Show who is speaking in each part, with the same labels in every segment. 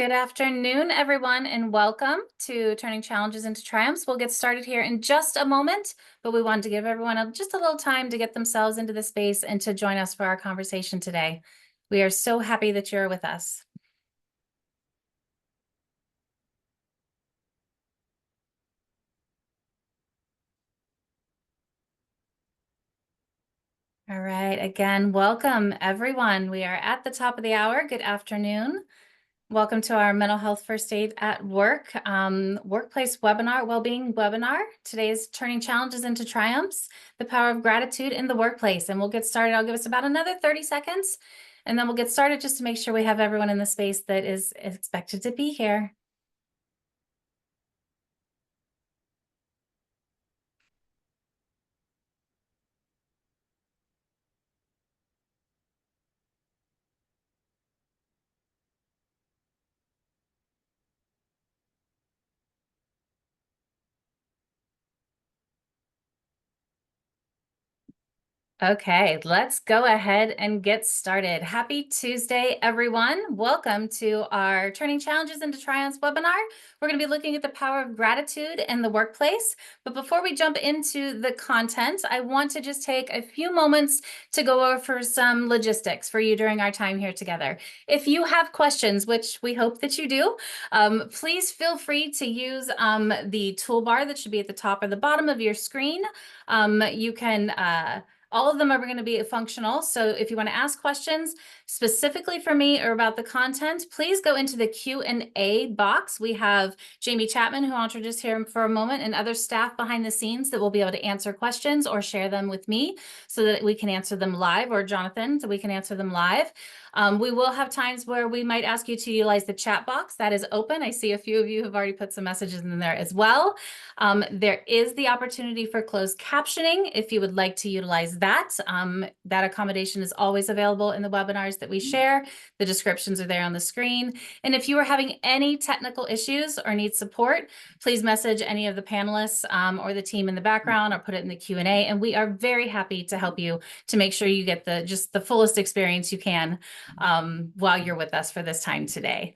Speaker 1: Good afternoon, everyone, and welcome to Turning Challenges into Triumphs. We'll get started here in just a moment, but we wanted to give everyone just a little time to get themselves into the space and to join us for our conversation today. We are so happy that you're with us. All right, again, welcome, everyone. We are at the top of the hour. Good afternoon. Welcome to our Mental Health First Aid at Work workplace webinar, Wellbeing webinar. Today is Turning Challenges into Triumphs, the Power of Gratitude in the Workplace. And we'll get started. I'll give us about another 30 seconds, and then we'll get started just to make sure we have everyone in the space that is expected to be here. Okay, let's go ahead and get started. Happy Tuesday, everyone. Welcome to our Turning Challenges into Triumphs webinar. We're going to be looking at the power of gratitude in the workplace. But before we jump into the content, I want to just take a few moments to go over some logistics for you during our time here together. If you have questions, which we hope that you do, please feel free to use the toolbar that should be at the top or the bottom of your screen. You can all of them are going to be functional. So if you want to ask questions specifically for me or about the content, please go into the Q&A box. We have Jamie Chapman, who I'll introduce here for a moment, and other staff behind the scenes that will be able to answer questions or share them with me so that we can answer them live, or Jonathan, so we can answer them live. We will have times where we might ask you to utilize the chat box. That is open. I see a few of you have already put some messages in there as well. There is the opportunity for closed captioning if you would like to utilize that. That accommodation is always available in the webinars that we share. The descriptions are there on the screen. And if you are having any technical issues or need support, please message any of the panelists or the team in the background, or put it in the Q&A. And we are very happy to help you to make sure you get just the fullest experience you can while you're with us for this time today.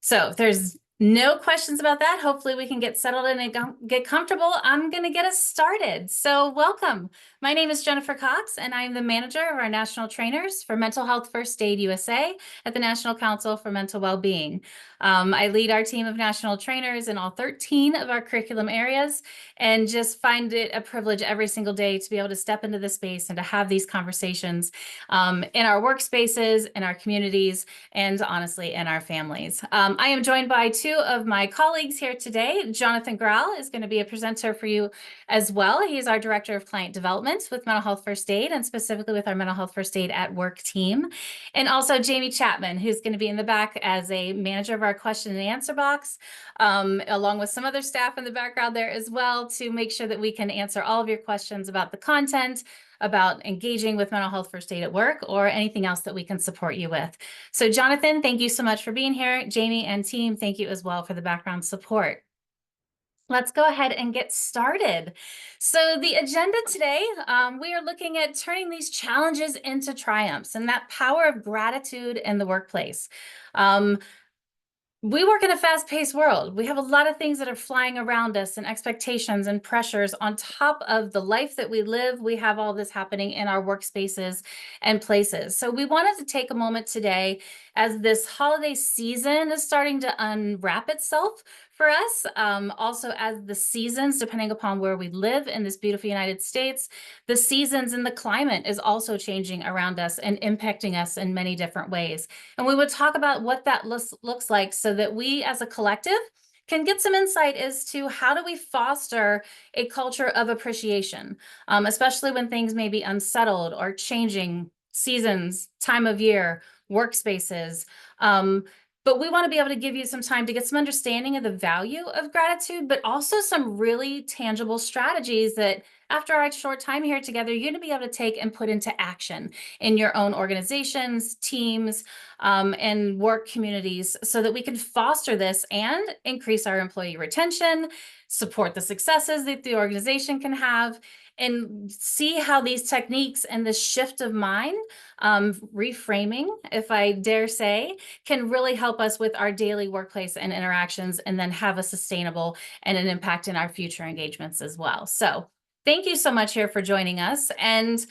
Speaker 1: So if there's no questions about that, hopefully we can get settled in and get comfortable. I'm going to get us started. So welcome. My name is Jennifer Cox, and I'm the manager of our national trainers for Mental Health First Aid USA at the National Council for Mental Wellbeing. I lead our team of national trainers in all 13 of our curriculum areas, and just find it a privilege every single day to be able to step into this space and to have these conversations in our workspaces, in our communities, and honestly, in our families. I am joined by two of my colleagues here today. Jonathan Grau is going to be a presenter for you as well. He's our Director of Client Development with Mental Health First Aid, and specifically with our Mental Health First Aid at Work team. And also Jamie Chapman, who's going to be in the back as a manager of our question and answer box, along with some other staff in the background there as well, to make sure that we can answer all of your questions about the content, about engaging with Mental Health First Aid at Work, or anything else that we can support you with. So Jonathan, thank you so much for being here. Jamie and team, thank you as well for the background support. Let's go ahead and get started. So the agenda today, we are looking at turning these challenges into triumphs and that power of gratitude in the workplace. We work in a fast-paced world. We have a lot of things that are flying around us, and expectations and pressures on top of the life that we live. We have all this happening in our workspaces and places. So we wanted to take a moment today, as this holiday season is starting to unwrap itself for us, also as the seasons, depending upon where we live in this beautiful United States, the seasons and the climate is also changing around us and impacting us in many different ways. And we would talk about what that looks like, so that we as a collective can get some insight as to how do we foster a culture of appreciation, especially when things may be unsettled or changing seasons, time of year, workspaces. But we want to be able to give you some time to get some understanding of the value of gratitude, but also some really tangible strategies that after our short time here together, you're going to be able to take and put into action in your own organizations, teams, and work communities so that we can foster this and increase our employee retention, support the successes that the organization can have, and see how these techniques and this shift of mind, reframing, if I dare say, can really help us with our daily workplace and interactions, and then have a sustainable and an impact in our future engagements as well. So thank you so much here for joining us. And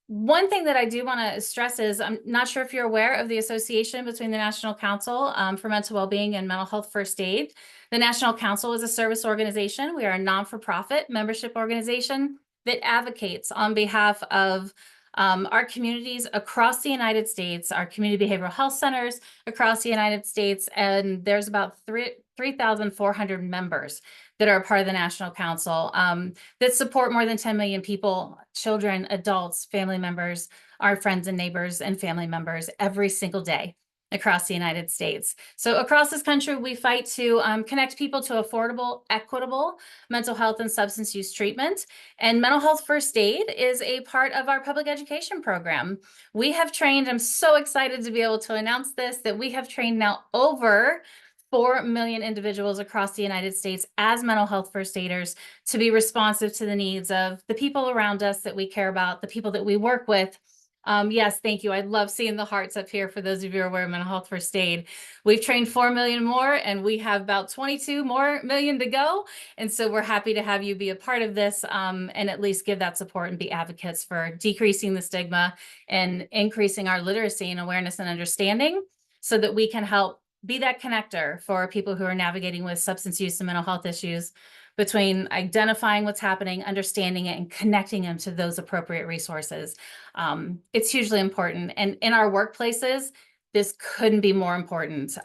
Speaker 1: one thing that I do want to stress is, I'm not sure if you're aware of the association between the National Council for Mental Wellbeing and Mental Health First Aid. The National Council is a service organization. We are a non-for-profit membership organization that advocates on behalf of our communities across the United States, our community behavioral health centers across the United States, and there's about 3,400 members that are a part of the National Council that support more than 10 million people, children, adults, family members, our friends and neighbors and family members every single day across the United States. So across this country, we fight to connect people to affordable, equitable mental health and substance use treatment. And mental health first aid is a part of our public education program. We have trained, I'm so excited to be able to announce this, that we have trained now over 4 million individuals across the United States as mental health first aiders to be responsive to the needs of the people around us that we care about, the people that we work with. Yes, thank you. I love seeing the hearts up here for those of you who are aware of mental health first aid. We've trained 4 million more, and we have about 22 more million to go. And so we're happy to have you be a part of this and at least give that support and be advocates for decreasing the stigma and increasing our literacy and awareness and understanding so that we can help be that connector for people who are navigating with substance use and mental health issues, between identifying what's happening, understanding it, and connecting them to those appropriate resources. It's hugely important. And in our workplaces, this couldn't be more important.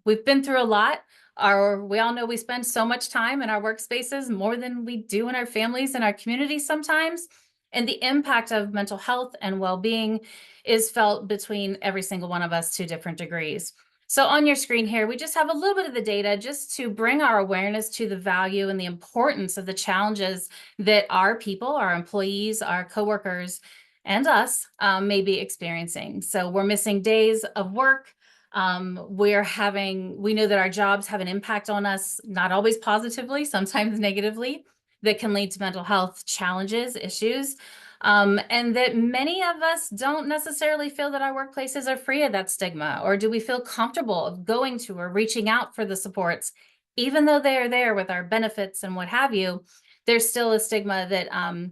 Speaker 1: We've been through a lot. We all know we spend so much time in our workspaces, more than we do in our families and our communities sometimes. And the impact of mental health and well-being is felt between every single one of us to different degrees. So on your screen here, we just have a little bit of the data just to bring our awareness to the value and the importance of the challenges that our people, our employees, our coworkers, and us may be experiencing. So we're missing days of work. We know that our jobs have an impact on us, not always positively, sometimes negatively, that can lead to mental health challenges, issues. And that many of us don't necessarily feel that our workplaces are free of that stigma, or do we feel comfortable of going to or reaching out for the supports, even though they are there with our benefits and what have you. There's still a stigma that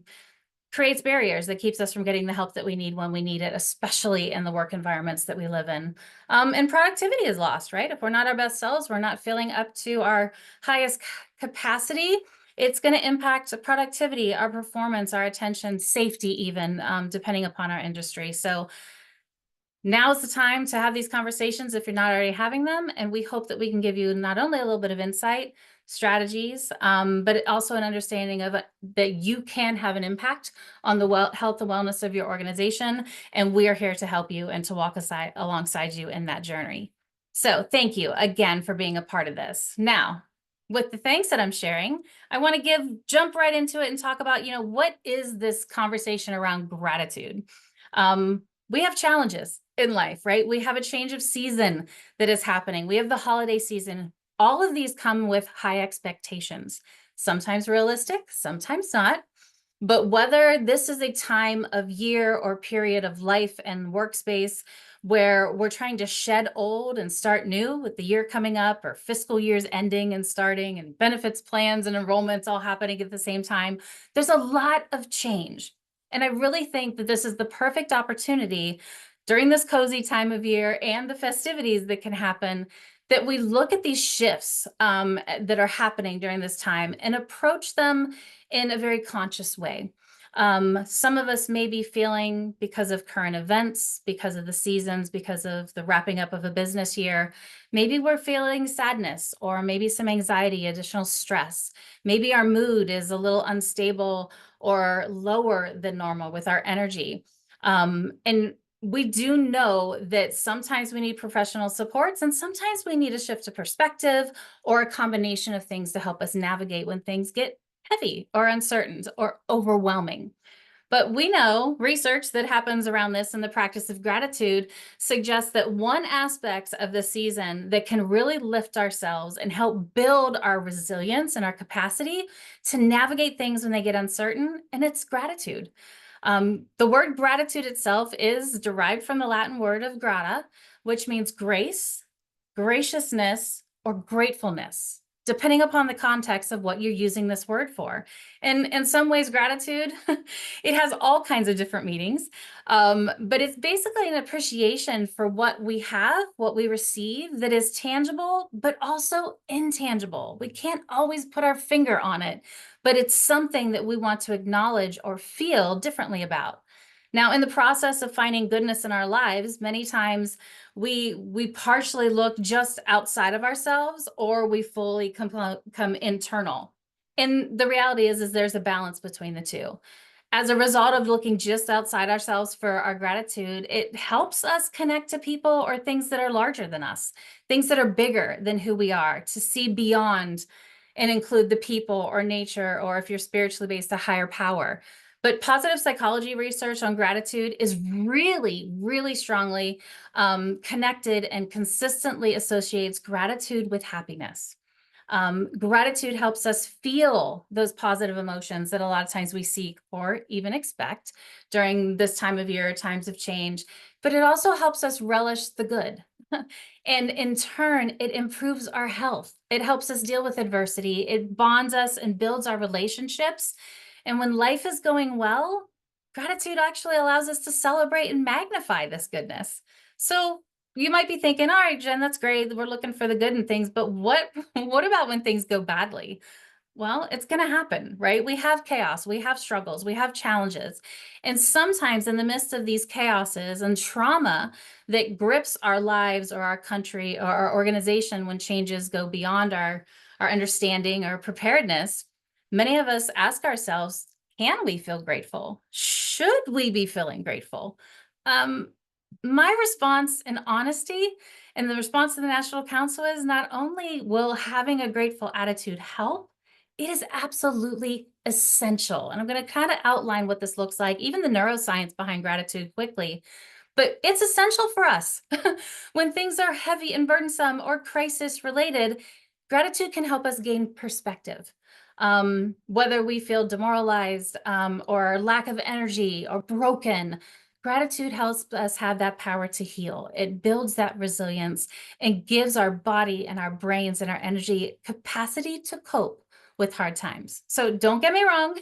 Speaker 1: creates barriers that keeps us from getting the help that we need when we need it, especially in the work environments that we live in. And productivity is lost, right? If we're not our best selves, we're not feeling up to our highest capacity, it's going to impact productivity, our performance, our attention, safety, even depending upon our industry. So now is the time to have these conversations if you're not already having them. And we hope that we can give you not only a little bit of insight, strategies, but also an understanding of that you can have an impact on the health and wellness of your organization. And we are here to help you and to walk alongside you in that journey. So thank you again for being a part of this. Now, with the thanks that I'm sharing, I want to jump right into it and talk about, what is this conversation around gratitude? We have challenges in life, right? We have a change of season that is happening. We have the holiday season. All of these come with high expectations, sometimes realistic, sometimes not. But whether this is a time of year or period of life and workspace where we're trying to shed old and start new with the year coming up, or fiscal years ending and starting, and benefits plans and enrollments all happening at the same time, there's a lot of change. And I really think that this is the perfect opportunity during this cozy time of year and the festivities that can happen, that we look at these shifts that are happening during this time and approach them in a very conscious way. Some of us may be feeling, because of current events, because of the seasons, because of the wrapping up of a business year, maybe we're feeling sadness, or maybe some anxiety, additional stress. Maybe our mood is a little unstable or lower than normal with our energy. And we do know that sometimes we need professional supports, and sometimes we need a shift of perspective or a combination of things to help us navigate when things get heavy or uncertain or overwhelming. But we know research that happens around this and the practice of gratitude suggests that one aspect of the season that can really lift ourselves and help build our resilience and our capacity to navigate things when they get uncertain, and it's gratitude. The word gratitude itself is derived from the Latin word of grata, which means grace, graciousness, or gratefulness, depending upon the context of what you're using this word for. And in some ways, gratitude, it has all kinds of different meanings, but it's basically an appreciation for what we have, what we receive that is tangible, but also intangible. We can't always put our finger on it, but it's something that we want to acknowledge or feel differently about. Now, in the process of finding goodness in our lives, many times we partially look just outside of ourselves, or we fully come internal. And the reality is there's a balance between the two. As a result of looking just outside ourselves for our gratitude, it helps us connect to people or things that are larger than us, things that are bigger than who we are, to see beyond and include the people or nature, or if you're spiritually based, a higher power. But positive psychology research on gratitude is really, really strongly connected and consistently associates gratitude with happiness. Gratitude helps us feel those positive emotions that a lot of times we seek or even expect during this time of year, times of change, but it also helps us relish the good. And in turn, it improves our health. It helps us deal with adversity. It bonds us and builds our relationships. And when life is going well, gratitude actually allows us to celebrate and magnify this goodness. So you might be thinking, all right, Jen, that's great. We're looking for the good in things, but what, what about when things go badly? Well, it's going to happen, right? We have chaos, we have struggles, we have challenges. And sometimes in the midst of these chaoses and trauma that grips our lives or our country or our organization when changes go beyond our understanding or preparedness, many of us ask ourselves, can we feel grateful? Should we be feeling grateful? Um, my response in honesty and the response to the National Council is, not only will having a grateful attitude help, it is absolutely essential. And I'm going to kind of outline what this looks like, even the neuroscience behind gratitude quickly. But it's essential for us. When things are heavy and burdensome or crisis related, gratitude can help us gain perspective. Whether we feel demoralized or lack of energy or broken, gratitude helps us have that power to heal. It builds that resilience and gives our body and our brains and our energy capacity to cope with hard times. So don't get me wrong.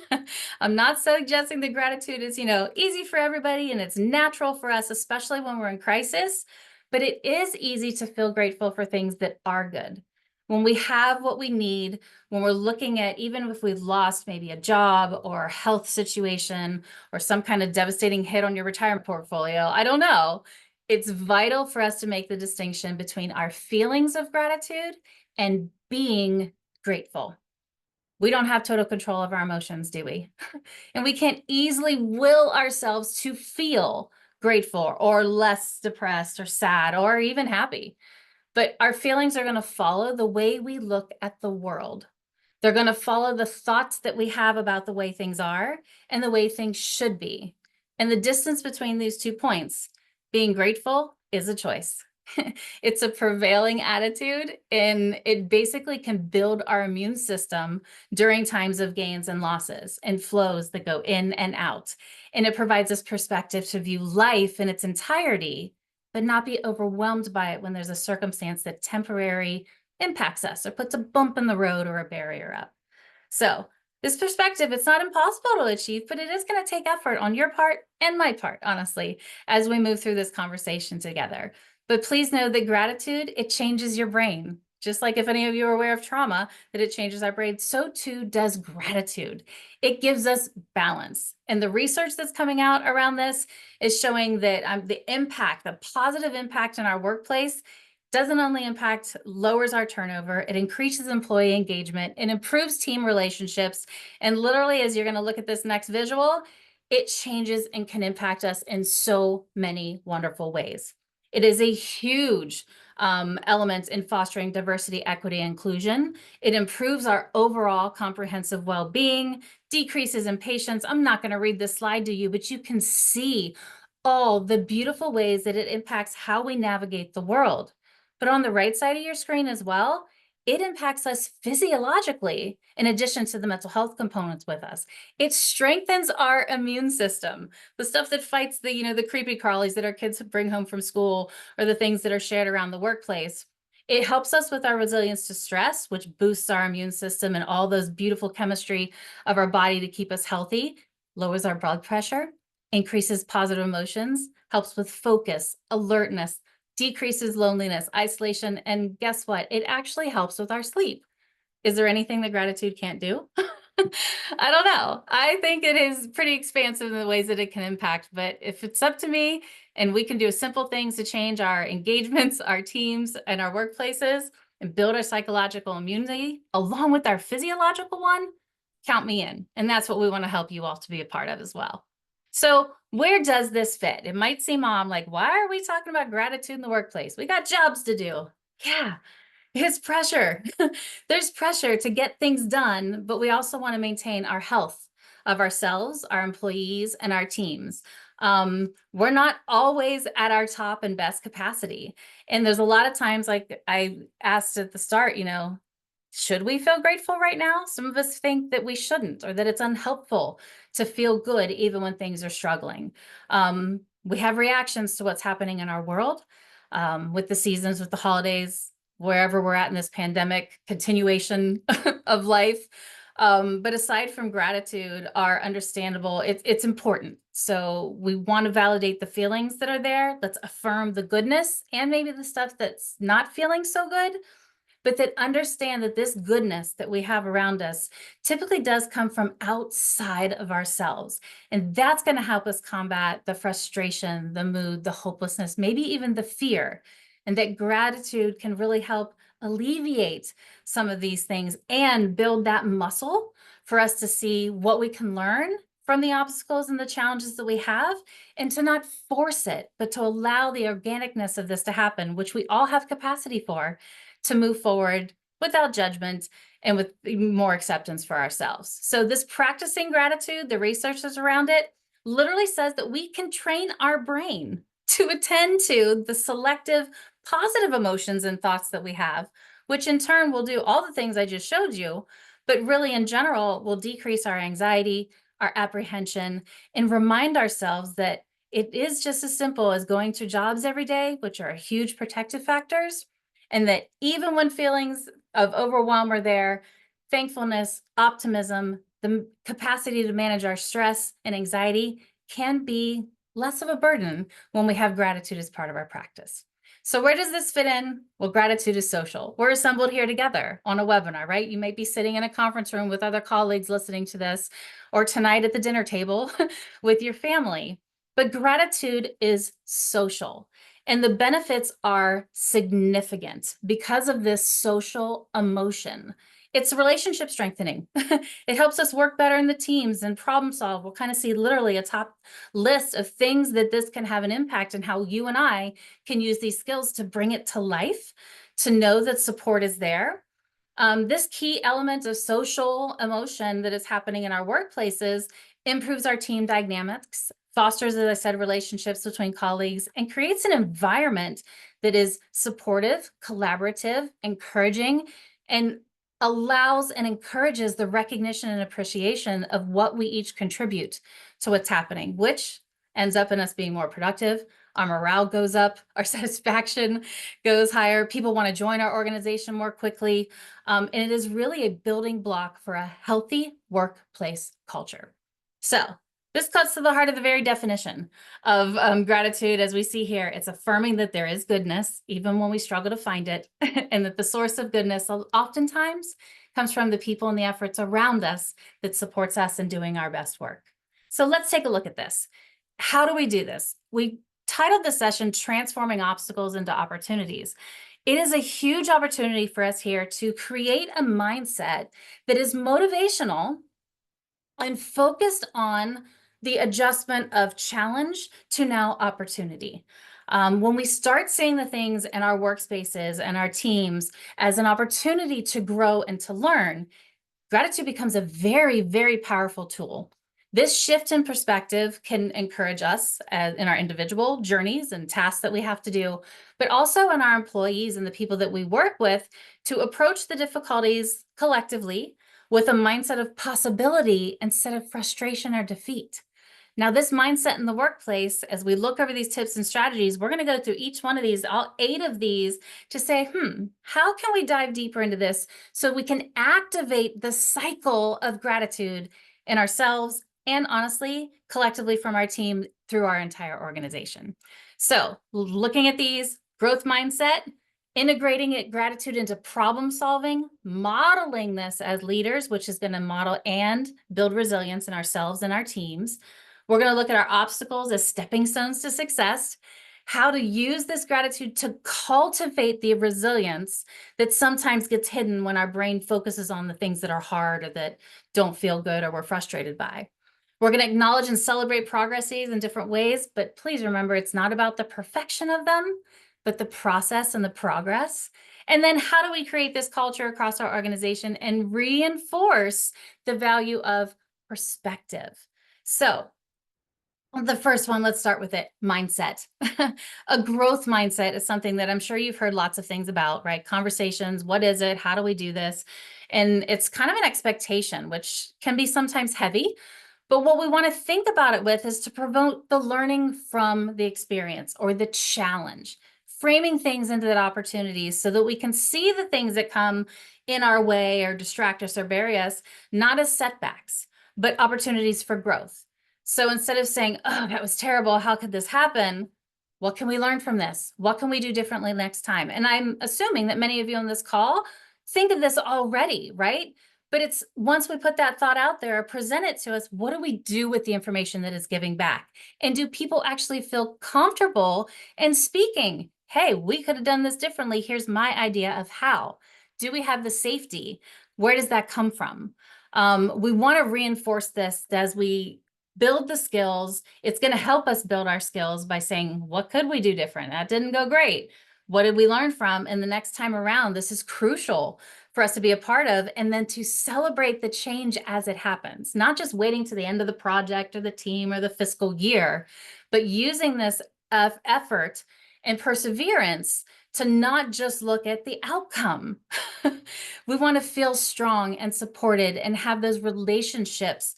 Speaker 1: I'm not suggesting that gratitude is, easy for everybody and it's natural for us, especially when we're in crisis, but it is easy to feel grateful for things that are good. When we have what we need, when we're looking at, even if we've lost maybe a job or a health situation or some kind of devastating hit on your retirement portfolio, I don't know, it's vital for us to make the distinction between our feelings of gratitude and being grateful. We don't have total control of our emotions, do we? And we can't easily will ourselves to feel grateful or less depressed or sad or even happy. But our feelings are going to follow the way we look at the world. They're going to follow the thoughts that we have about the way things are and the way things should be. And the distance between these 2 points, being grateful, is a choice. It's a prevailing attitude, and it basically can build our immune system during times of gains and losses and flows that go in and out. And it provides us perspective to view life in its entirety, but not be overwhelmed by it when there's a circumstance that temporarily impacts us or puts a bump in the road or a barrier up. So this perspective, it's not impossible to achieve, but it is going to take effort on your part and my part, honestly, as we move through this conversation together. But please know that gratitude, it changes your brain. Just like if any of you are aware of trauma, that it changes our brain, so too does gratitude. It gives us balance. And the research that's coming out around this is showing that the impact, the positive impact in our workplace doesn't only lowers our turnover, it increases employee engagement, it improves team relationships. And literally, as you're going to look at this next visual, it changes and can impact us in so many wonderful ways. It is a huge element in fostering diversity, equity, and inclusion. It improves our overall comprehensive well-being, decreases impatience. I'm not going to read this slide to you, but you can see all the beautiful ways that it impacts how we navigate the world. But on the right side of your screen as well, it impacts us physiologically in addition to the mental health components with us. It strengthens our immune system, the stuff that fights the creepy crawlies that our kids bring home from school or the things that are shared around the workplace. It helps us with our resilience to stress, which boosts our immune system and all those beautiful chemistry of our body to keep us healthy, lowers our blood pressure, increases positive emotions, helps with focus, alertness, decreases loneliness, isolation, and guess what? It actually helps with our sleep. Is there anything that gratitude can't do? I don't know. I think it is pretty expansive in the ways that it can impact, but if it's up to me and we can do simple things to change our engagements, our teams, and our workplaces and build our psychological immunity along with our physiological one, count me in. And that's what we want to help you all to be a part of as well. So where does this fit? It might seem like, why are we talking about gratitude in the workplace? We got jobs to do. Yeah, it's pressure. There's pressure to get things done, but we also want to maintain our health of ourselves, our employees, and our teams. We're not always at our top and best capacity. And there's a lot of times, like I asked at the start, should we feel grateful right now? Some of us think that we shouldn't, or that it's unhelpful to feel good even when things are struggling. We have reactions to what's happening in our world, with the seasons, with the holidays, wherever we're at in this pandemic continuation of life. But aside from gratitude, are understandable. It's important. So we want to validate the feelings that are there. Let's affirm the goodness and maybe the stuff that's not feeling so good, but that understand that this goodness that we have around us typically does come from outside of ourselves. And that's going to help us combat the frustration, the mood, the hopelessness, maybe even the fear. And that gratitude can really help alleviate some of these things and build that muscle for us to see what we can learn from the obstacles and the challenges that we have, and to not force it, but to allow the organicness of this to happen, which we all have capacity for, to move forward without judgment and with more acceptance for ourselves. So this practicing gratitude, the researchers around it literally says that we can train our brain to attend to the selective positive emotions and thoughts that we have, which in turn will do all the things I just showed you, but really in general will decrease our anxiety, our apprehension, and remind ourselves that it is just as simple as going to jobs every day, which are huge protective factors, and that even when feelings of overwhelm are there, thankfulness, optimism, the capacity to manage our stress and anxiety can be less of a burden when we have gratitude as part of our practice. So where does this fit in? Well, gratitude is social. We're assembled here together on a webinar, right? You might be sitting in a conference room with other colleagues listening to this, or tonight at the dinner table with your family. But gratitude is social. And the benefits are significant because of this social emotion. It's relationship strengthening. It helps us work better in the teams and problem solve. We'll kind of see literally a top list of things that this can have an impact, and how you and I can use these skills to bring it to life, to know that support is there. This key element of social emotion that is happening in our workplaces improves our team dynamics, fosters, as I said, relationships between colleagues, and creates an environment that is supportive, collaborative, encouraging, and allows and encourages the recognition and appreciation of what we each contribute to what's happening, which ends up in us being more productive. Our morale goes up, our satisfaction goes higher. People want to join our organization more quickly. And it is really a building block for a healthy workplace culture. So this cuts to the heart of the very definition of gratitude. As we see here, it's affirming that there is goodness, even when we struggle to find it, and that the source of goodness oftentimes comes from the people and the efforts around us that supports us in doing our best work. So let's take a look at this. How do we do this? We titled the session, Transforming Obstacles into Opportunities. It is a huge opportunity for us here to create a mindset that is motivational and focused on the adjustment of challenge to now opportunity. When we start seeing the things in our workspaces and our teams as an opportunity to grow and to learn, gratitude becomes a very, very powerful tool. This shift in perspective can encourage us in our individual journeys and tasks that we have to do, but also in our employees and the people that we work with to approach the difficulties collectively with a mindset of possibility instead of frustration or defeat. Now, this mindset in the workplace, as we look over these tips and strategies, we're going to go through each one of these, all 8 of these, to say, how can we dive deeper into this so we can activate the cycle of gratitude in ourselves and honestly, collectively from our team through our entire organization. So looking at these, growth mindset, integrating it, gratitude into problem solving, modeling this as leaders, which is going to model and build resilience in ourselves and our teams. We're going to look at our obstacles as stepping stones to success, how to use this gratitude to cultivate the resilience that sometimes gets hidden when our brain focuses on the things that are hard or that don't feel good or we're frustrated by. We're going to acknowledge and celebrate progresses in different ways, but please remember it's not about the perfection of them, but the process and the progress. And then how do we create this culture across our organization and reinforce the value of perspective? So the first one, let's start with it, mindset. A growth mindset is something that I'm sure you've heard lots of things about, right? Conversations, what is it? How do we do this? And it's kind of an expectation, which can be sometimes heavy. But what we want to think about it with is to promote the learning from the experience or the challenge, framing things into that opportunity so that we can see the things that come in our way or distract us or bury us, not as setbacks, but opportunities for growth. So instead of saying, oh, that was terrible, how could this happen? What can we learn from this? What can we do differently next time? And I'm assuming that many of you on this call think of this already, right? But it's once we put that thought out there, present it to us, what do we do with the information that is giving back? And do people actually feel comfortable in speaking? Hey, we could have done this differently. Here's my idea of how. Do we have the safety? Where does that come from? We want to reinforce this as we build the skills. It's going to help us build our skills by saying, what could we do different? That didn't go great. What did we learn from? And the next time around, this is crucial for us to be a part of, and then to celebrate the change as it happens, not just waiting to the end of the project or the team or the fiscal year, but using this effort and perseverance to not just look at the outcome. We want to feel strong and supported and have those relationships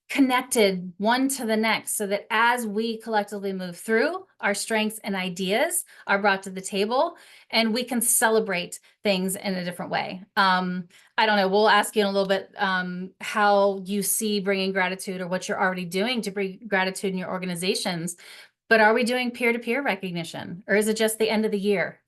Speaker 1: connected one to the next so that as we collectively move through, our strengths and ideas are brought to the table and we can celebrate things in a different way. I don't know, we'll ask you in a little bit how you see bringing gratitude or what you're already doing to bring gratitude in your organizations. But are we doing peer-to-peer recognition, or is it just the end of the year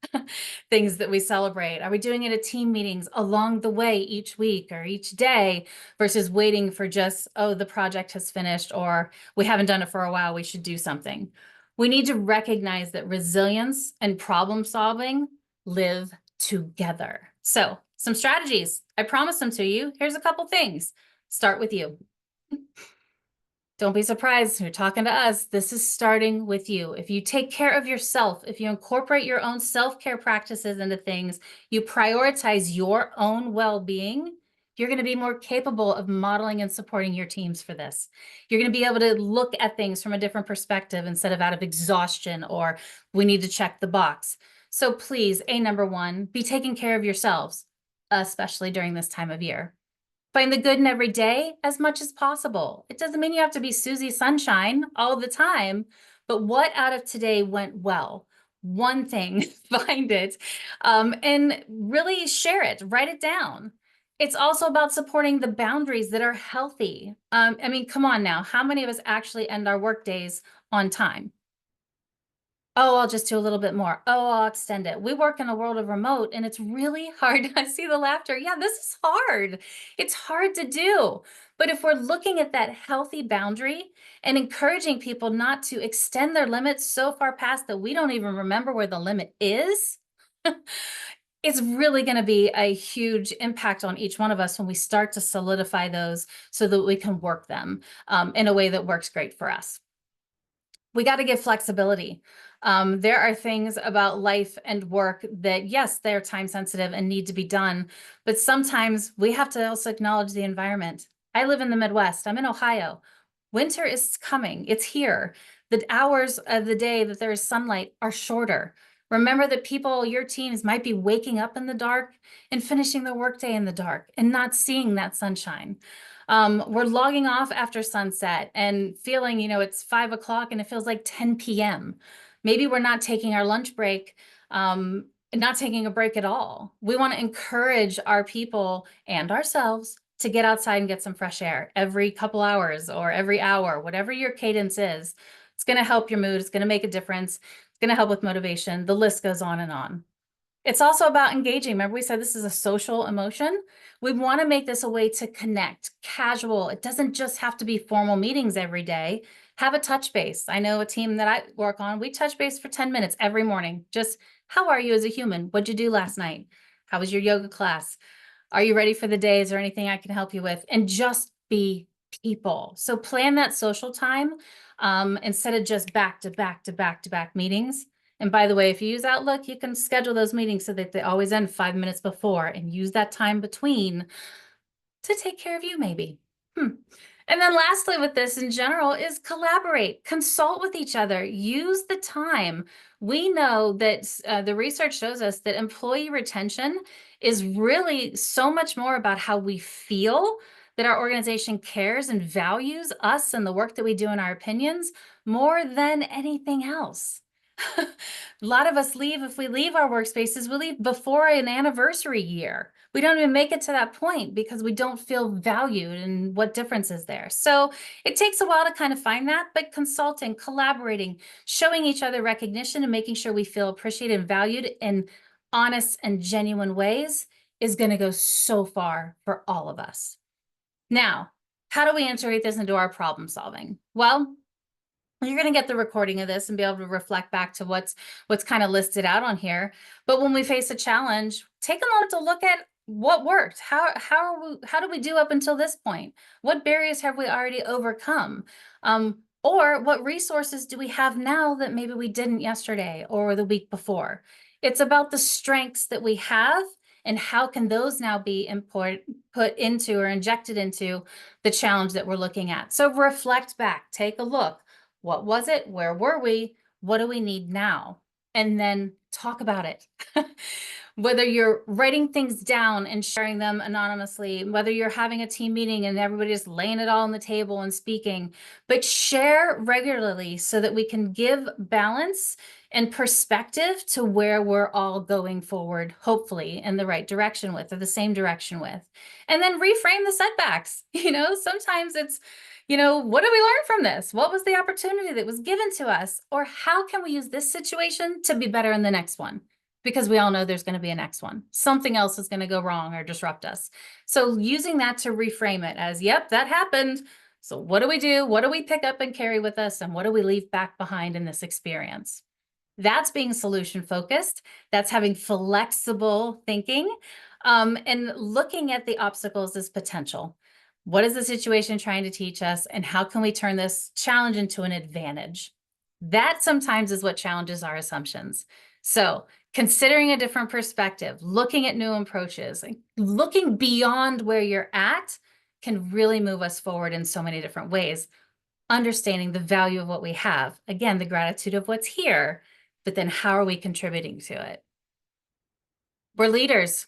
Speaker 1: things that we celebrate? Are we doing it at team meetings along the way each week or each day versus waiting for just, oh, the project has finished or we haven't done it for a while, we should do something? We need to recognize that resilience and problem solving live together. So some strategies, I promised them to you. Here's a couple things. Start with you. Don't be surprised, you're talking to us. This is starting with you. If you take care of yourself, if you incorporate your own self-care practices into things, you prioritize your own well-being, you're going to be more capable of modeling and supporting your teams for this. You're going to be able to look at things from a different perspective instead of out of exhaustion or we need to check the box. So please, number one, be taking care of yourselves, especially during this time of year. Find the good in every day as much as possible. It doesn't mean you have to be Susie Sunshine all the time, but what out of today went well? One thing, find it, and really share it, write it down. It's also about supporting the boundaries that are healthy. I mean, come on now, how many of us actually end our work days on time? Oh, I'll just do a little bit more. Oh, I'll extend it. We work in a world of remote and it's really hard. I see the laughter. Yeah, this is hard. It's hard to do. But if we're looking at that healthy boundary and encouraging people not to extend their limits so far past that we don't even remember where the limit is, It's really going to be a huge impact on each one of us when we start to solidify those so that we can work them in a way that works great for us. We got to give flexibility. There are things about life and work that, yes, they're time sensitive and need to be done, but sometimes we have to also acknowledge the environment. I live in the Midwest. I'm in Ohio. Winter is coming. It's here. The hours of the day that there is sunlight are shorter. Remember that people, your teams might be waking up in the dark and finishing their workday in the dark and not seeing that sunshine. We're logging off after sunset and feeling, it's 5 o'clock and it feels like 10 p.m. Maybe we're not taking our lunch break, not taking a break at all. We want to encourage our people and ourselves to get outside and get some fresh air every couple hours or every hour, whatever your cadence is. It's going to help your mood. It's going to make a difference. It's going to help with motivation. The list goes on and on. It's also about engaging. Remember, we said this is a social emotion. We want to make this a way to connect, casual. It doesn't just have to be formal meetings every day. Have a touch base. I know a team that I work on, we touch base for 10 minutes every morning. Just, how are you as a human? What'd you do last night? How was your yoga class? Are you ready for the day? Is there anything I can help you with? And just be people. So plan that social time instead of just back to back to back to back meetings. And by the way, if you use Outlook, you can schedule those meetings so that they always end 5 minutes before and use that time between to take care of you, maybe. And then lastly with this in general is collaborate, consult with each other, use the time. We know that the research shows us that employee retention is really so much more about how we feel, that our organization cares and values us and the work that we do in our opinions more than anything else. A lot of us leave, if we leave our workspaces, we leave before an anniversary year. We don't even make it to that point because we don't feel valued, and what difference is there? So it takes a while to kind of find that, but consulting, collaborating, showing each other recognition and making sure we feel appreciated and valued in honest and genuine ways is going to go so far for all of us. Now, how do we integrate this into our problem solving? Well, you're going to get the recording of this and be able to reflect back to what's kind of listed out on here. But when we face a challenge, take a moment to look at what worked. How do we do up until this point? What barriers have we already overcome? Or what resources do we have now that maybe we didn't yesterday or the week before? It's about the strengths that we have and how can those now be put into or injected into the challenge that we're looking at. So reflect back, take a look. What was it? Where were we? What do we need now? And then talk about it. Whether you're writing things down and sharing them anonymously, whether you're having a team meeting and everybody's laying it all on the table and speaking, but share regularly so that we can give balance and perspective to where we're all going forward, hopefully in the right direction with, or the same direction with. And then reframe the setbacks. Sometimes it's, what did we learn from this? What was the opportunity that was given to us? Or how can we use this situation to be better in the next one? Because we all know there's going to be a next one. Something else is going to go wrong or disrupt us. So using that to reframe it as, yep, that happened. So what do we do? What do we pick up and carry with us? And what do we leave back behind in this experience? That's being solution focused. That's having flexible thinking and looking at the obstacles as potential. What is the situation trying to teach us, and how can we turn this challenge into an advantage? That sometimes is what challenges our assumptions. So considering a different perspective, looking at new approaches, looking beyond where you're at can really move us forward in so many different ways. Understanding the value of what we have. Again, the gratitude of what's here, but then how are we contributing to it? We're leaders.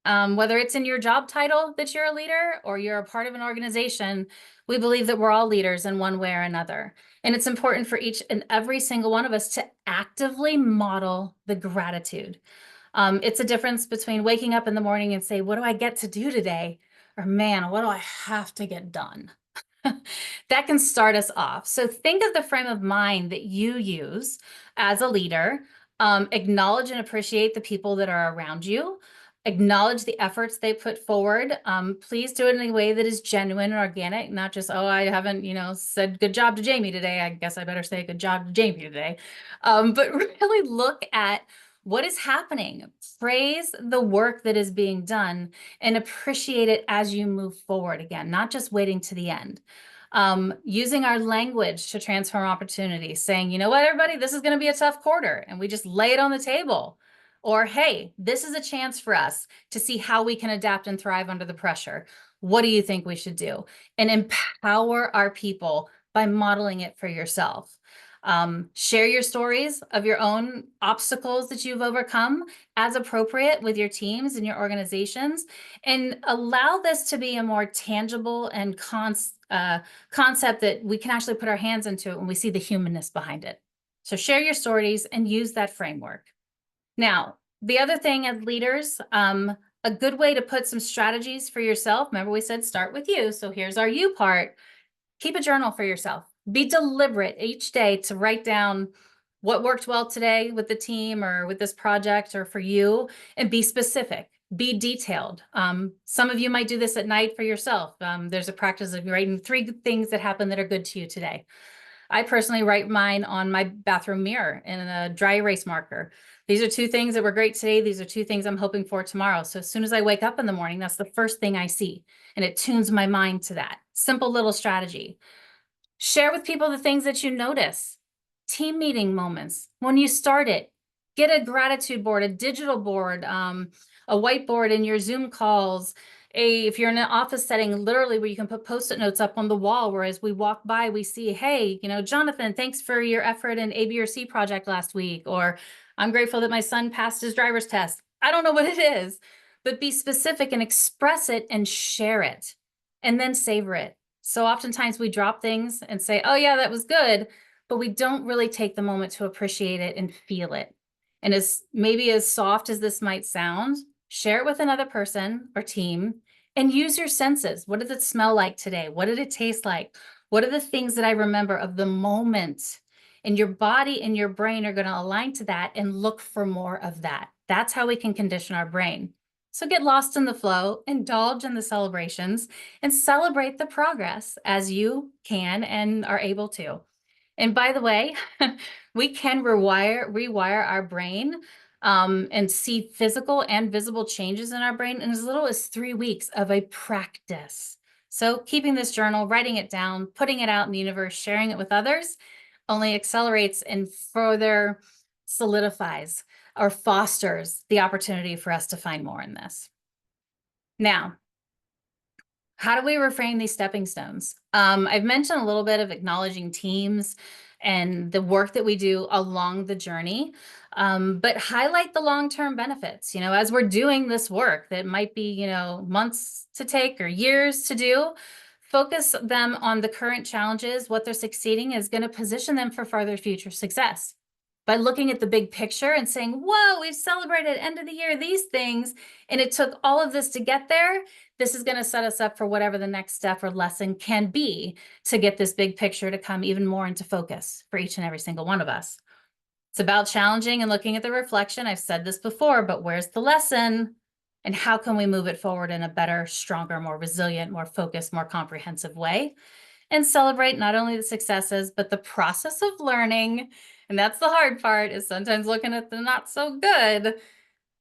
Speaker 1: Whether it's in your job title that you're a leader or you're a part of an organization, we believe that we're all leaders in one way or another. And it's important for each and every single one of us to actively model the gratitude. It's a difference between waking up in the morning and say, what do I get to do today? Or man, what do I have to get done? That can start us off. So think of the frame of mind that you use as a leader. Acknowledge and appreciate the people that are around you. Acknowledge the efforts they put forward. Please do it in a way that is genuine and organic, not just, oh, I haven't, said good job to Jamie today. I guess I better say good job to Jamie today. But really look at What is happening? Praise the work that is being done and appreciate it as you move forward again, not just waiting to the end. Using our language to transform opportunities, saying, you know what, everybody, this is going to be a tough quarter, and we just lay it on the table. Or, hey, this is a chance for us to see how we can adapt and thrive under the pressure. What do you think we should do? And empower our people by modeling it for yourself. Share your stories of your own obstacles that you've overcome as appropriate with your teams and your organizations, and allow this to be a more tangible and concept that we can actually put our hands into it when we see the humanness behind it. So share your stories and use that framework. Now, the other thing as leaders, a good way to put some strategies for yourself, remember we said start with you, so here's our you part. Keep a journal for yourself. Be deliberate each day to write down what worked well today with the team or with this project or for you, and be specific, be detailed. Some of you might do this at night for yourself. There's a practice of writing 3 things that happened that are good to you today. I personally write mine on my bathroom mirror in a dry erase marker. These are 2 things that were great today. These are 2 things I'm hoping for tomorrow. So as soon as I wake up in the morning, that's the first thing I see. And it tunes my mind to that. Simple little strategy. Share with people the things that you notice. Team meeting moments. When you start it, get a gratitude board, a digital board, a whiteboard in your Zoom calls. If you're in an office setting, literally where you can put Post-it notes up on the wall, where as we walk by, we see, hey, Jonathan, thanks for your effort in A, B, or C project last week. Or I'm grateful that my son passed his driver's test. I don't know what it is, but be specific and express it and share it, and then savor it. So oftentimes we drop things and say, oh yeah, that was good, but we don't really take the moment to appreciate it and feel it. And maybe as soft as this might sound, share it with another person or team and use your senses. What did it smell like today? What did it taste like? What are the things that I remember of the moment? And your body and your brain are going to align to that and look for more of that. That's how we can condition our brain. So get lost in the flow, indulge in the celebrations, and celebrate the progress as you can and are able to. And by the way, we can rewire our brain and see physical and visible changes in our brain in as little as 3 weeks of a practice. So keeping this journal, writing it down, putting it out in the universe, sharing it with others only accelerates and further solidifies or fosters the opportunity for us to find more in this. Now, how do we reframe these stepping stones? I've mentioned a little bit of acknowledging teams and the work that we do along the journey, but highlight the long-term benefits. As we're doing this work that might be, months to take or years to do, focus them on the current challenges. What they're succeeding is going to position them for further future success. By looking at the big picture and saying, whoa, we've celebrated end of the year these things, and it took all of this to get there. This is going to set us up for whatever the next step or lesson can be to get this big picture to come even more into focus for each and every single one of us. It's about challenging and looking at the reflection. I've said this before, but where's the lesson? And how can we move it forward in a better, stronger, more resilient, more focused, more comprehensive way? And celebrate not only the successes, but the process of learning. And that's the hard part, is sometimes looking at the not so good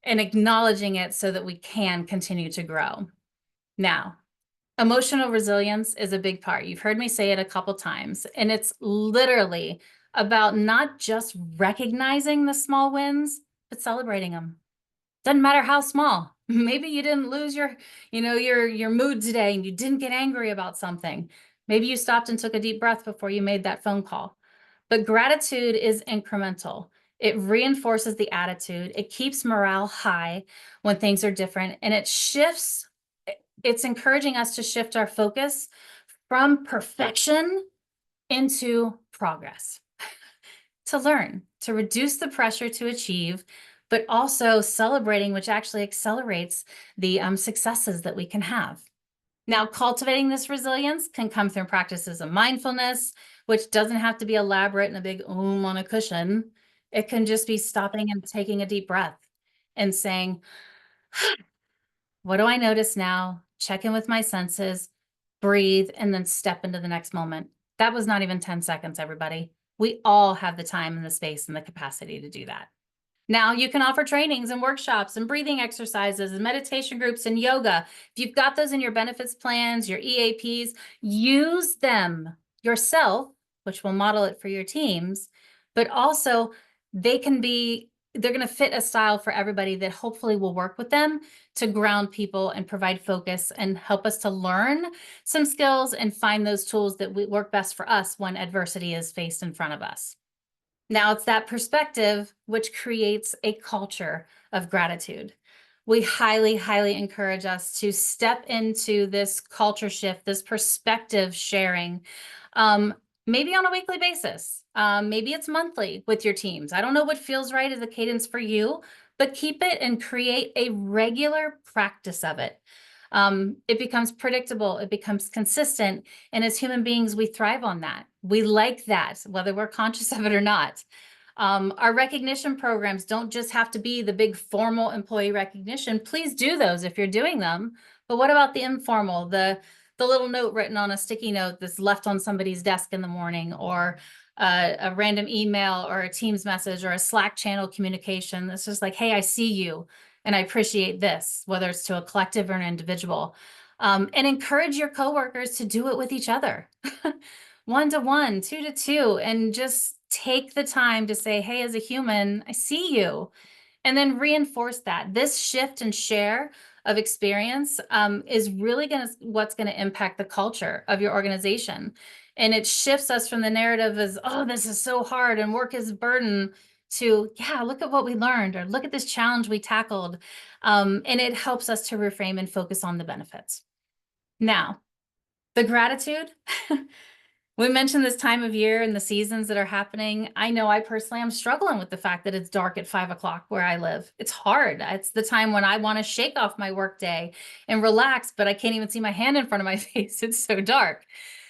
Speaker 1: and acknowledging it so that we can continue to grow. Now, emotional resilience is a big part. You've heard me say it a couple times, and it's literally about not just recognizing the small wins, but celebrating them. Doesn't matter how small. Maybe you didn't lose your mood today and you didn't get angry about something. Maybe you stopped and took a deep breath before you made that phone call. But gratitude is incremental. It reinforces the attitude. It keeps morale high when things are different, and it's encouraging us to shift our focus from perfection into progress, to learn, to reduce the pressure to achieve, but also celebrating, which actually accelerates the successes that we can have. Now, cultivating this resilience can come through practices of mindfulness, which doesn't have to be elaborate and a big on a cushion. It can just be stopping and taking a deep breath and saying, what do I notice now? Check in with my senses, breathe, and then step into the next moment. That was not even 10 seconds, everybody. We all have the time and the space and the capacity to do that. Now you can offer trainings and workshops and breathing exercises and meditation groups and yoga. If you've got those in your benefits plans, your EAPs, use them yourself, which will model it for your teams, but also they're going to fit a style for everybody that hopefully will work with them to ground people and provide focus and help us to learn some skills and find those tools that work best for us when adversity is faced in front of us. Now it's that perspective which creates a culture of gratitude. We highly, highly encourage us to step into this culture shift, this perspective sharing, maybe on a weekly basis. Maybe it's monthly with your teams. I don't know what feels right as a cadence for you, but keep it and create a regular practice of it. It becomes predictable, it becomes consistent, and as human beings, we thrive on that. We like that, whether we're conscious of it or not. Our recognition programs don't just have to be the big formal employee recognition. Please do those if you're doing them. But what about the informal, the little note written on a sticky note that's left on somebody's desk in the morning, or a random email or a Teams message or a Slack channel communication that's just like, hey, I see you and I appreciate this, whether it's to a collective or an individual. And encourage your coworkers to do it with each other. 1-to-1, 2-to-2, and just take the time to say, hey, as a human, I see you. And then reinforce that. This shift and share of experience is really what's going to impact the culture of your organization. And it shifts us from the narrative as, oh, this is so hard and work is a burden, to, yeah, look at what we learned, or look at this challenge we tackled. And it helps us to reframe and focus on the benefits. Now, the gratitude. We mentioned this time of year and the seasons that are happening. I know I personally am struggling with the fact that it's dark at 5 o'clock where I live. It's hard. It's the time when I want to shake off my workday and relax, but I can't even see my hand in front of my face. It's so dark.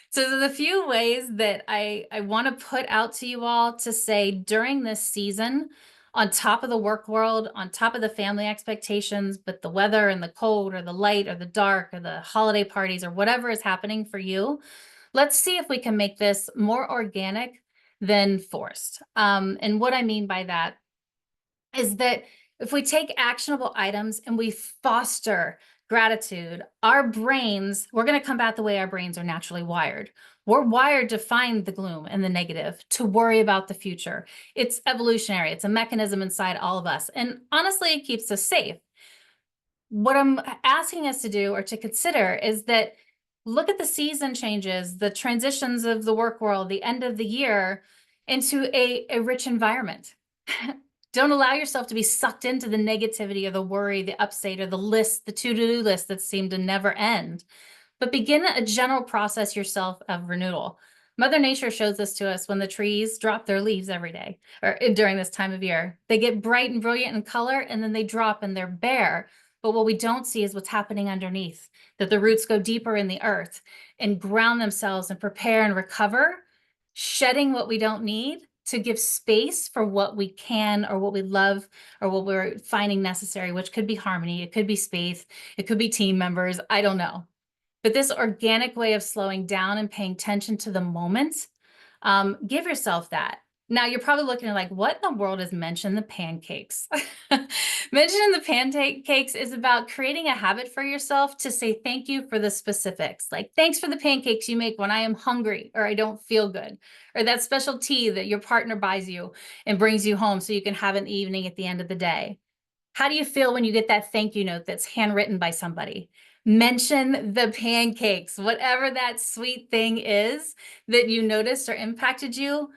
Speaker 1: So there's a few ways that I want to put out to you all to say during this season, on top of the work world, on top of the family expectations, but the weather and the cold or the light or the dark or the holiday parties or whatever is happening for you, let's see if we can make this more organic than forced. And what I mean by that is that if we take actionable items and we foster gratitude, our brains, we're going to combat the way our brains are naturally wired. We're wired to find the gloom and the negative, to worry about the future. It's evolutionary. It's a mechanism inside all of us. And honestly, it keeps us safe. What I'm asking us to do or to consider is that look at the season changes, the transitions of the work world, the end of the year, into a rich environment. Don't allow yourself to be sucked into the negativity or the worry, the upset, or the list, the to-do list that seem to never end. But begin a general process yourself of renewal. Mother Nature shows this to us when the trees drop their leaves every day or during this time of year. They get bright and brilliant in color, and then they drop and they're bare. But what we don't see is what's happening underneath, that the roots go deeper in the earth and ground themselves and prepare and recover, shedding what we don't need to give space for what we can or what we love or what we're finding necessary, which could be harmony, it could be space, it could be team members, I don't know. But this organic way of slowing down and paying attention to the moment, give yourself that. Now you're probably looking at like, what in the world is mention the pancakes? Mentioning the pancakes is about creating a habit for yourself to say thank you for the specifics. Like, thanks for the pancakes you make when I am hungry or I don't feel good, or that special tea that your partner buys you and brings you home so you can have an evening at the end of the day. How do you feel when you get that thank you note that's handwritten by somebody? Mention the pancakes, whatever that sweet thing is that you noticed or impacted you,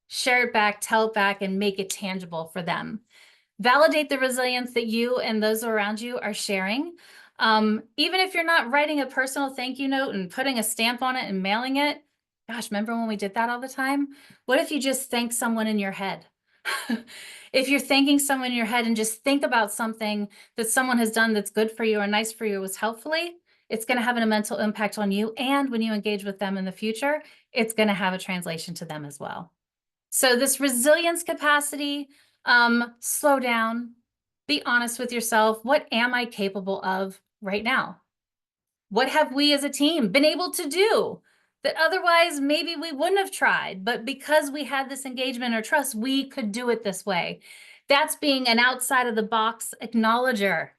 Speaker 1: share it back, tell it back, and make it tangible for them. Validate the resilience that you and those around you are sharing. Even if you're not writing a personal thank you note and putting a stamp on it and mailing it, gosh, remember when we did that all the time? What if you just thank someone in your head? If you're thanking someone in your head and just think about something that someone has done that's good for you or nice for you, was helpfully, it's going to have a mental impact on you. And when you engage with them in the future, it's going to have a translation to them as well. So this resilience capacity, slow down, be honest with yourself. What am I capable of right now? What have we as a team been able to do that otherwise maybe we wouldn't have tried, but because we had this engagement or trust, we could do it this way? That's being an outside of the box acknowledger.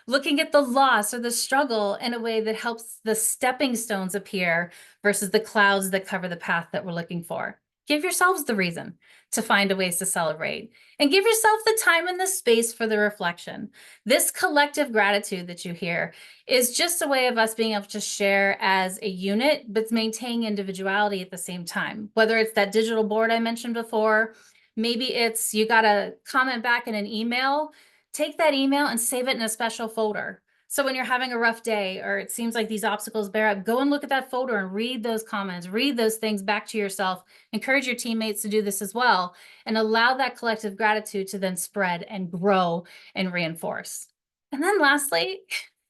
Speaker 1: Looking at the loss or the struggle in a way that helps the stepping stones appear versus the clouds that cover the path that we're looking for. Give yourselves the reason to find a ways to celebrate, and give yourself the time and the space for the reflection. This collective gratitude that you hear is just a way of us being able to share as a unit, but maintaining individuality at the same time. Whether it's that digital board I mentioned before, maybe it's you got a comment back in an email, take that email and save it in a special folder. So when you're having a rough day or it seems like these obstacles bear up, go and look at that folder and read those comments, read those things back to yourself. Encourage your teammates to do this as well, and allow that collective gratitude to then spread and grow and reinforce. And then lastly,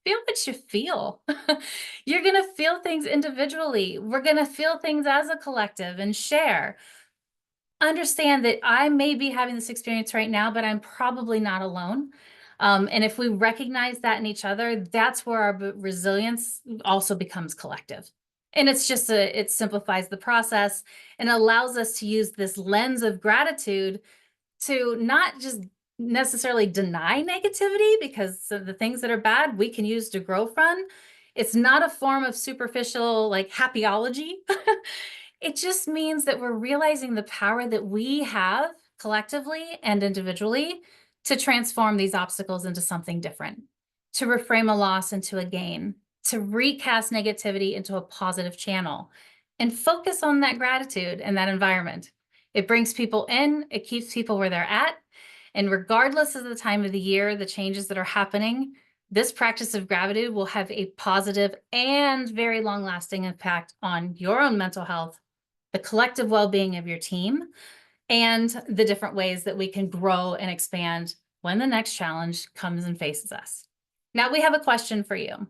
Speaker 1: feel what you feel. You're going to feel things individually. We're going to feel things as a collective and share. Understand that I may be having this experience right now, but I'm probably not alone. And if we recognize that in each other, that's where our resilience also becomes collective. And it's just it simplifies the process and allows us to use this lens of gratitude to not just necessarily deny negativity, because the things that are bad we can use to grow from. It's not a form of superficial like happyology. It just means that we're realizing the power that we have collectively and individually to transform these obstacles into something different, to reframe a loss into a gain, to recast negativity into a positive channel, and focus on that gratitude and that environment. It brings people in, it keeps people where they're at, and regardless of the time of the year, the changes that are happening, this practice of gratitude will have a positive and very long-lasting impact on your own mental health, the collective well-being of your team, and the different ways that we can grow and expand when the next challenge comes and faces us. Now we have a question for you.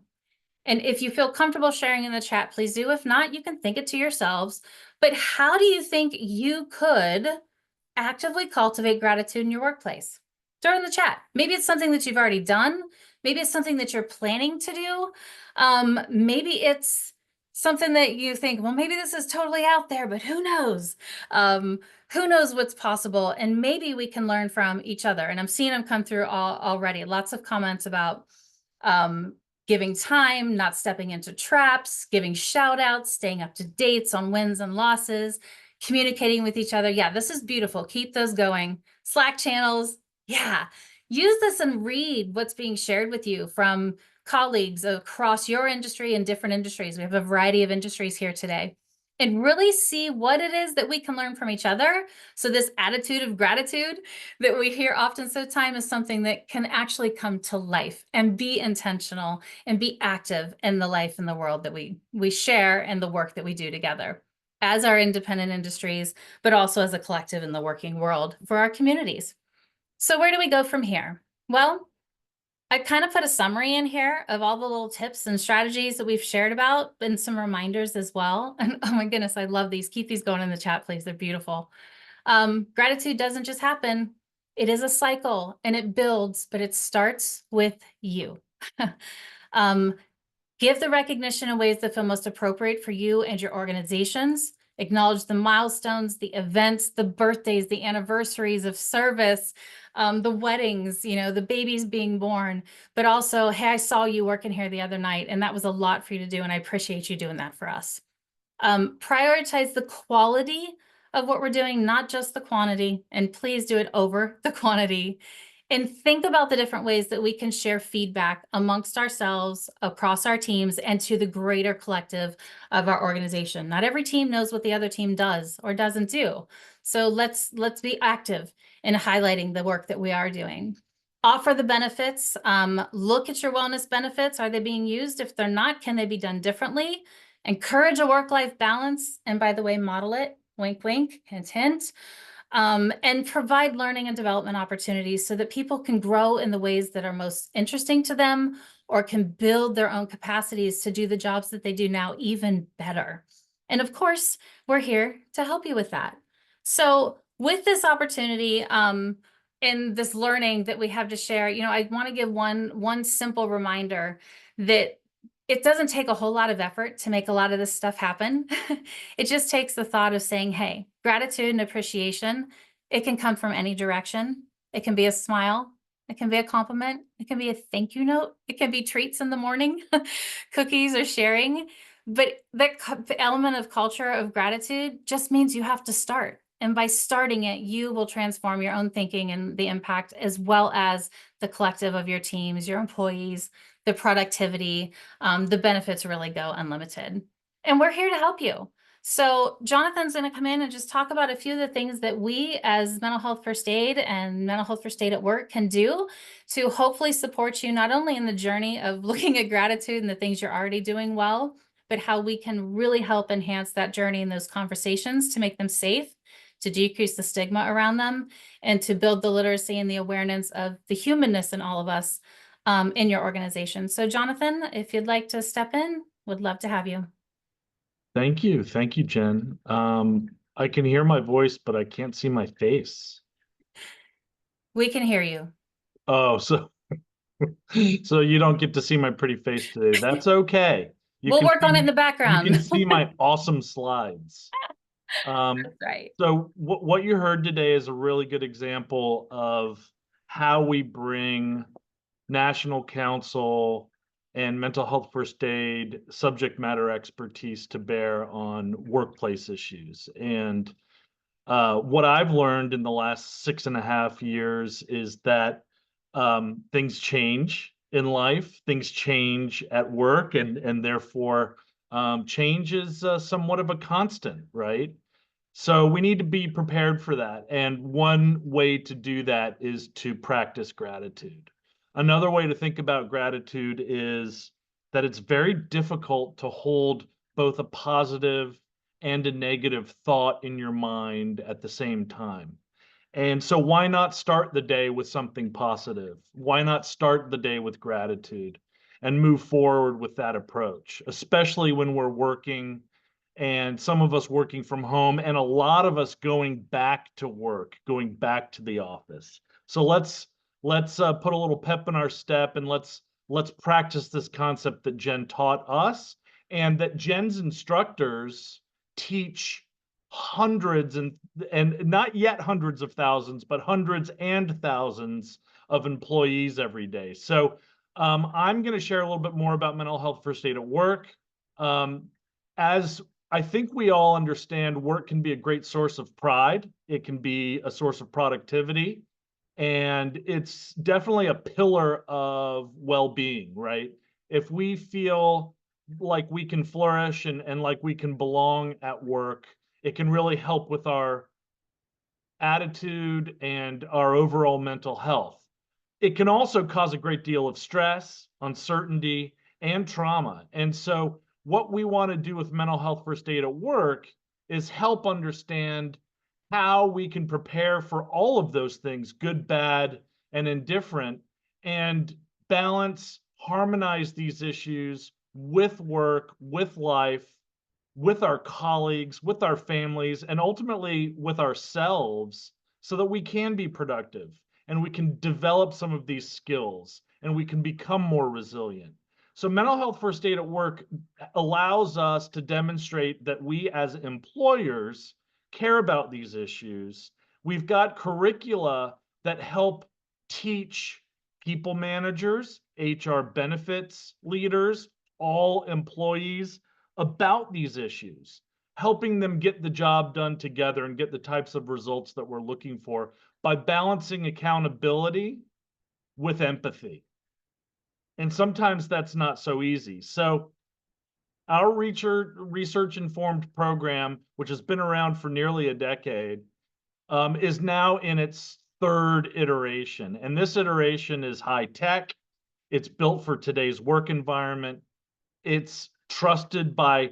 Speaker 1: And if you feel comfortable sharing in the chat, please do. If not, you can think it to yourselves. But how do you think you could actively cultivate gratitude in your workplace? Throw it in the chat. Maybe it's something that you've already done. Maybe it's something that you're planning to do. Maybe it's something that you think, well, maybe this is totally out there, but who knows? Who knows what's possible? And maybe we can learn from each other. And I'm seeing them come through already. Lots of comments about giving time, not stepping into traps, giving shout outs, staying up to dates on wins and losses, communicating with each other. Yeah, this is beautiful. Keep those going. Slack channels. Yeah, use this and read what's being shared with you from colleagues across your industry and different industries. We have a variety of industries here today. And really see what it is that we can learn from each other. So this attitude of gratitude that we hear often so time is something that can actually come to life and be intentional and be active in the life and the world that we share and the work that we do together as our independent industries, but also as a collective in the working world for our communities. So where do we go from here? Well, I kind of put a summary in here of all the little tips and strategies that we've shared about and some reminders as well. And oh my goodness, I love these. Keep these going in the chat, please. They're beautiful. Gratitude doesn't just happen. It is a cycle and it builds, but it starts with you. Give the recognition in ways that feel most appropriate for you and your organizations. Acknowledge the milestones, the events, the birthdays, the anniversaries of service, the weddings, the babies being born, but also, hey, I saw you working here the other night, and that was a lot for you to do, and I appreciate you doing that for us. Prioritize the quality of what we're doing, not just the quantity, and please do it over the quantity. And think about the different ways that we can share feedback amongst ourselves, across our teams, and to the greater collective of our organization. Not every team knows what the other team does or doesn't do. So let's be active in highlighting the work that we are doing. Offer the benefits. Look at your wellness benefits. Are they being used? If they're not, can they be done differently? Encourage a work-life balance. And by the way, model it. Wink, wink, hint, hint. And provide learning and development opportunities so that people can grow in the ways that are most interesting to them or can build their own capacities to do the jobs that they do now even better. And of course, we're here to help you with that. So with this opportunity and this learning that we have to share, I want to give one simple reminder that it doesn't take a whole lot of effort to make a lot of this stuff happen. It just takes the thought of saying, hey, gratitude and appreciation, it can come from any direction. It can be a smile. It can be a compliment. It can be a thank you note. It can be treats in the morning, cookies or sharing. But that element of culture of gratitude just means you have to start. And by starting it, you will transform your own thinking and the impact, as well as the collective of your teams, your employees, the productivity. The benefits really go unlimited. And we're here to help you. So Jonathan's going to come in and just talk about a few of the things that we as mental health first aid and mental health first aid at work can do to hopefully support you not only in the journey of looking at gratitude and the things you're already doing well, but how we can really help enhance that journey and those conversations to make them safe, to decrease the stigma around them, and to build the literacy and the awareness of the humanness in all of us in your organization. So Jonathan, if you'd like to step in, would love to have you.
Speaker 2: Thank you. Thank you, Jen. I can hear my voice, but I can't see my face.
Speaker 1: We can hear you.
Speaker 2: Oh, so you don't get to see my pretty face today. That's okay. You
Speaker 1: We'll
Speaker 2: can
Speaker 1: work on it in
Speaker 2: see
Speaker 1: the
Speaker 2: you can
Speaker 1: background.
Speaker 2: see my awesome slides.
Speaker 1: That's right.
Speaker 2: So what you heard today is a really good example of how we bring National Council and mental health first aid subject matter expertise to bear on workplace issues. And what I've learned in the last 6.5 years is that things change in life, things change at work, and therefore change is somewhat of a constant, right? So we need to be prepared for that. And one way to do that is to practice gratitude. Another way to think about gratitude is that it's very difficult to hold both a positive and a negative thought in your mind at the same time. And so, why not start the day with something positive? Why not start the day with gratitude and move forward with that approach, especially when we're working and some of us working from home and a lot of us going back to work, going back to the office. So let's put a little pep in our step and let's practice this concept that Jen taught us and that Jen's instructors teach hundreds and not yet hundreds of thousands, but hundreds and thousands of employees every day. So I'm going to share a little bit more about mental health first aid at work. As I think we all understand, work can be a great source of pride. It can be a source of productivity, and it's definitely a pillar of well-being, right? If we feel like we can flourish and like we can belong at work, it can really help with our attitude and our overall mental health. It can also cause a great deal of stress, uncertainty, and trauma. And so, what we want to do with mental health first aid at work is help understand how we can prepare for all of those things, good, bad, and indifferent, and balance, harmonize these issues with work, with life, with our colleagues, with our families, and ultimately with ourselves so that we can be productive and we can develop some of these skills and we can become more resilient. So, mental health first aid at work allows us to demonstrate that we as employers care about these issues. We've got curricula that help teach people managers, HR benefits leaders, all employees about these issues, helping them get the job done together and get the types of results that we're looking for by balancing accountability with empathy. And sometimes that's not so easy. So, our research informed program, which has been around for nearly a decade, is now in its third iteration. And this iteration is high tech, it's built for today's work environment, it's trusted by,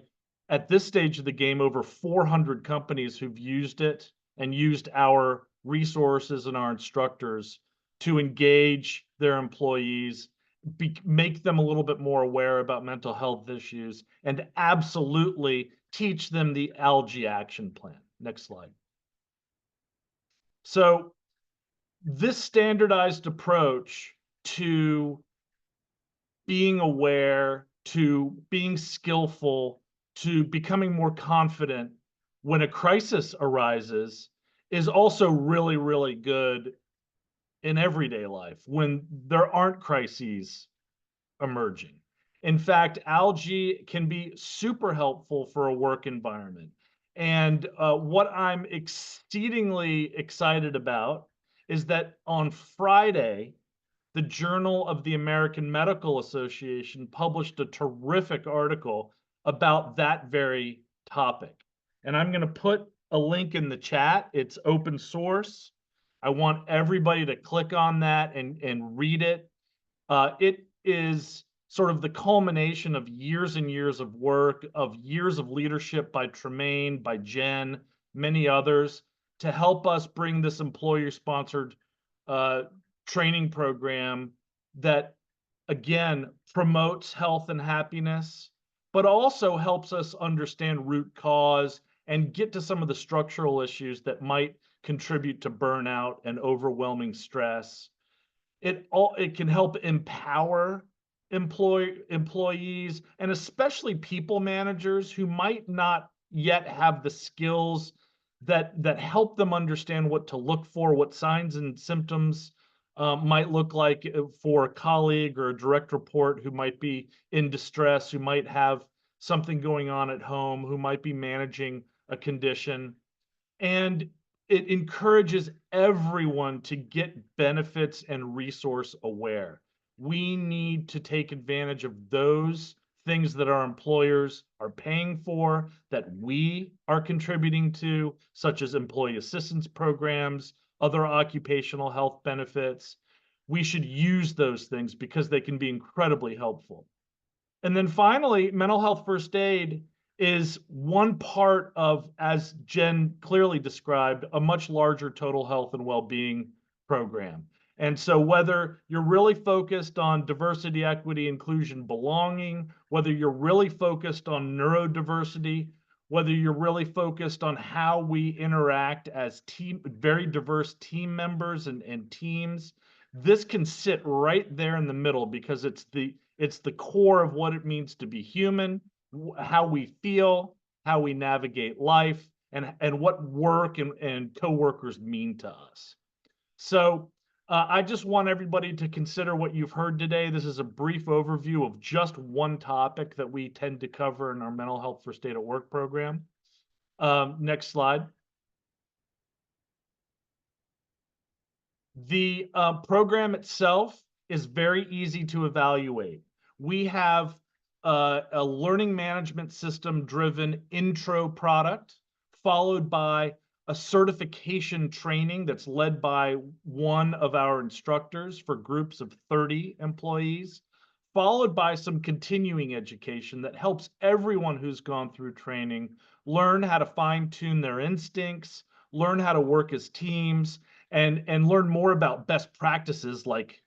Speaker 2: at this stage of the game, over 400 companies who've used it and used our resources and our instructors to engage their employees, make them a little bit more aware about mental health issues, and absolutely teach them the ALGE action plan. Next slide. So this standardized approach to being aware, to being skillful, to becoming more confident when a crisis arises is also really, really good in everyday life when there aren't crises emerging. In fact, algae can be super helpful for a work environment. And what I'm exceedingly excited about is that on Friday, the Journal of the American Medical Association published a terrific article about that very topic. And I'm going to put a link in the chat. It's open source. I want everybody to click on that and read it. It is sort of the culmination of years and years of work, of years of leadership by Tremaine, by Jen, many others, to help us bring this employer-sponsored uh, training program that, again, promotes health and happiness, but also helps us understand root cause and get to some of the structural issues that might contribute to burnout and overwhelming stress. It can help empower employees and especially people managers who might not yet have the skills that help them understand what to look for, what signs and symptoms might look like for a colleague or a direct report who might be in distress, who might have something going on at home, who might be managing a condition. And it encourages everyone to get benefits and resource aware. We need to take advantage of those things that our employers are paying for, that we are contributing to, such as employee assistance programs, other occupational health benefits. We should use those things because they can be incredibly helpful. And then finally, mental health first aid is one part of, as Jen clearly described, a much larger total health and well-being program. And so whether you're really focused on diversity, equity, inclusion, belonging, whether you're really focused on neurodiversity, whether you're really focused on how we interact as very diverse team members and teams, this can sit right there in the middle because it's the core of what it means to be human, how we feel, how we navigate life, and what work and coworkers mean to us. So I just want everybody to consider what you've heard today. This is a brief overview of just one topic that we tend to cover in our mental health first aid at work program. Next slide. The program itself is very easy to evaluate. We have a learning management system driven intro product, followed by a certification training that's led by one of our instructors for groups of 30 employees, followed by some continuing education that helps everyone who's gone through training learn how to fine tune their instincts, learn how to work as teams, and learn more about best practices like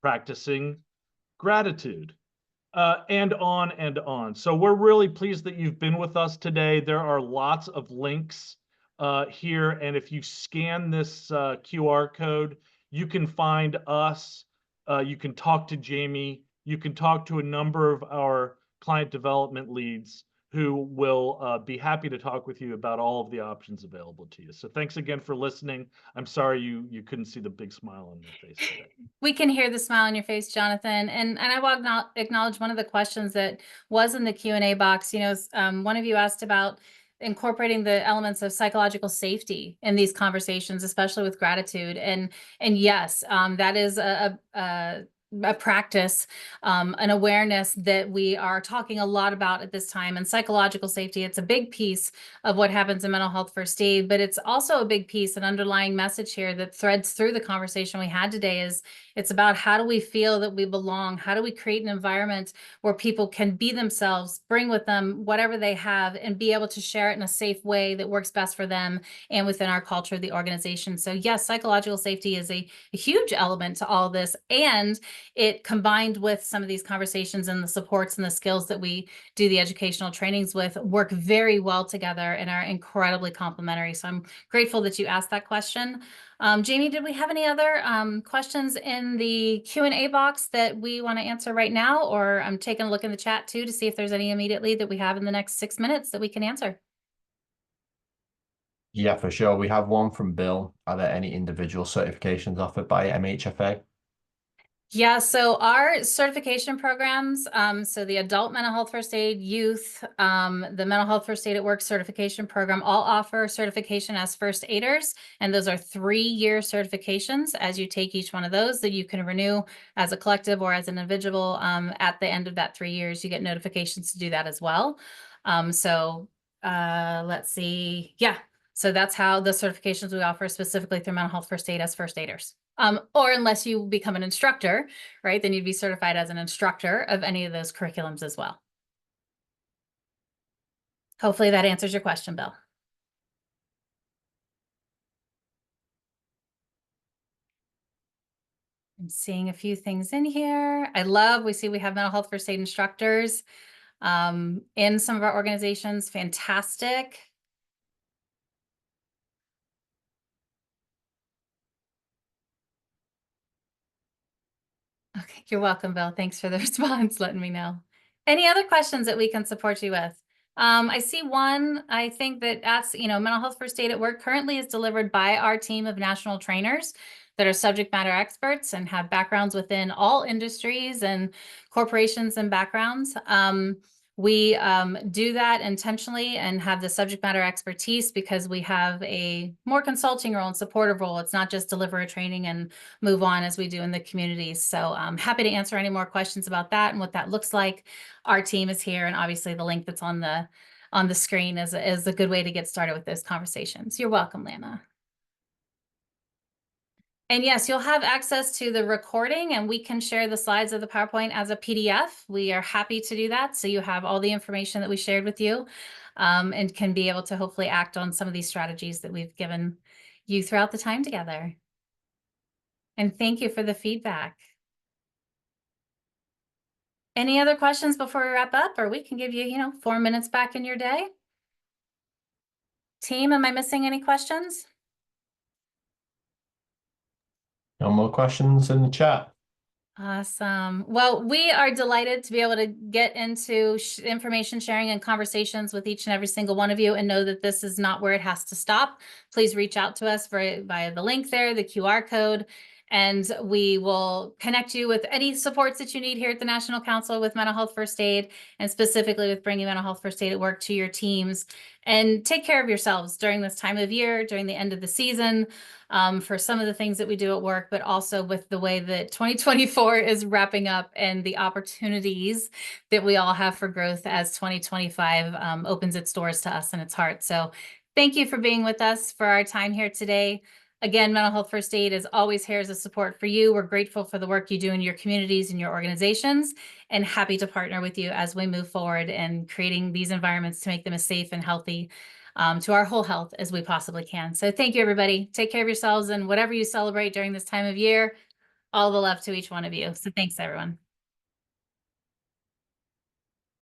Speaker 2: practicing gratitude, and on and on. So we're really pleased that you've been with us today. There are lots of links here, and if you scan this QR code, you can find us, you can talk to Jamie, you can talk to a number of our client development leads who will be happy to talk with you about all of the options available to you. So thanks again for listening. I'm sorry you couldn't see the big smile on my face today.
Speaker 1: We can hear the smile on your face, Jonathan. And I will acknowledge one of the questions that was in the Q&A box. You know, one of you asked about incorporating the elements of psychological safety in these conversations, especially with gratitude. And yes, that is a practice, an awareness that we are talking a lot about at this time. And psychological safety, it's a big piece of what happens in mental health first aid, but it's also a big piece, an underlying message here that threads through the conversation we had today is it's about how do we feel that we belong? How do we create an environment where people can be themselves, bring with them whatever they have, and be able to share it in a safe way that works best for them and within our culture of the organization. So yes, psychological safety is a huge element to all this. And it combined with some of these conversations and the supports and the skills that we do the educational trainings with work very well together and are incredibly complementary. So I'm grateful that you asked that question. Jamie, did we have any other questions in the Q&A box that we want to answer right now? Or I'm taking a look in the chat too to see if there's any immediately that we have in the next 6 minutes that we can answer.
Speaker 3: Yeah, for sure. We have one from Bill. Are there any individual certifications offered by MHFA?
Speaker 1: Yeah, so our certification programs, so the adult mental health first aid, youth, the mental health first aid at work certification program all offer certification as first aiders. And those are 3-year certifications. As you take each one of those, that you can renew as a collective or as an individual. At the end of that 3 years, you get notifications to do that as well. Let's see. Yeah, so that's how the certifications we offer specifically through mental health first aid as first aiders. Or unless you become an instructor, right, then you'd be certified as an instructor of any of those curriculums as well. Hopefully that answers your question, Bill. I'm seeing a few things in here. We see we have mental health first aid instructors in some of our organizations. Fantastic. Okay, you're welcome, Bill. Thanks for the response, letting me know. Any other questions that we can support you with? I see one, I think that that's, mental health first aid at work currently is delivered by our team of national trainers that are subject matter experts and have backgrounds within all industries and corporations and backgrounds. We do that intentionally and have the subject matter expertise because we have a more consulting role and supportive role. It's not just deliver a training and move on as we do in the communities. So I'm happy to answer any more questions about that and what that looks like. Our team is here, and obviously the link that's on the screen is a good way to get started with those conversations. You're welcome, Lana. And yes, you'll have access to the recording, and we can share the slides of the PowerPoint as a PDF. We are happy to do that. So you have all the information that we shared with you, and can be able to hopefully act on some of these strategies that we've given you throughout the time together. And thank you for the feedback. Any other questions before we wrap up, or we can give you, 4 minutes back in your day? Team, am I missing any questions?
Speaker 3: No more questions in the chat.
Speaker 1: Awesome. Well, we are delighted to be able to get into information sharing and conversations with each and every single one of you, and know that this is not where it has to stop. Please reach out to us via the link there, the QR code, and we will connect you with any supports that you need here at the National Council with Mental Health First Aid, and specifically with bringing mental health first aid at work to your teams. And take care of yourselves during this time of year, during the end of the season. For some of the things that we do at work, but also with the way that 2024 is wrapping up and the opportunities that we all have for growth as 2025 opens its doors to us and its heart. So thank you for being with us for our time here today. Again, Mental Health First Aid is always here as a support for you. We're grateful for the work you do in your communities and your organizations, and happy to partner with you as we move forward in creating these environments to make them as safe and healthy to our whole health as we possibly can. So thank you, everybody. Take care of yourselves, and whatever you celebrate during this time of year, all the love to each one of you. So thanks, everyone.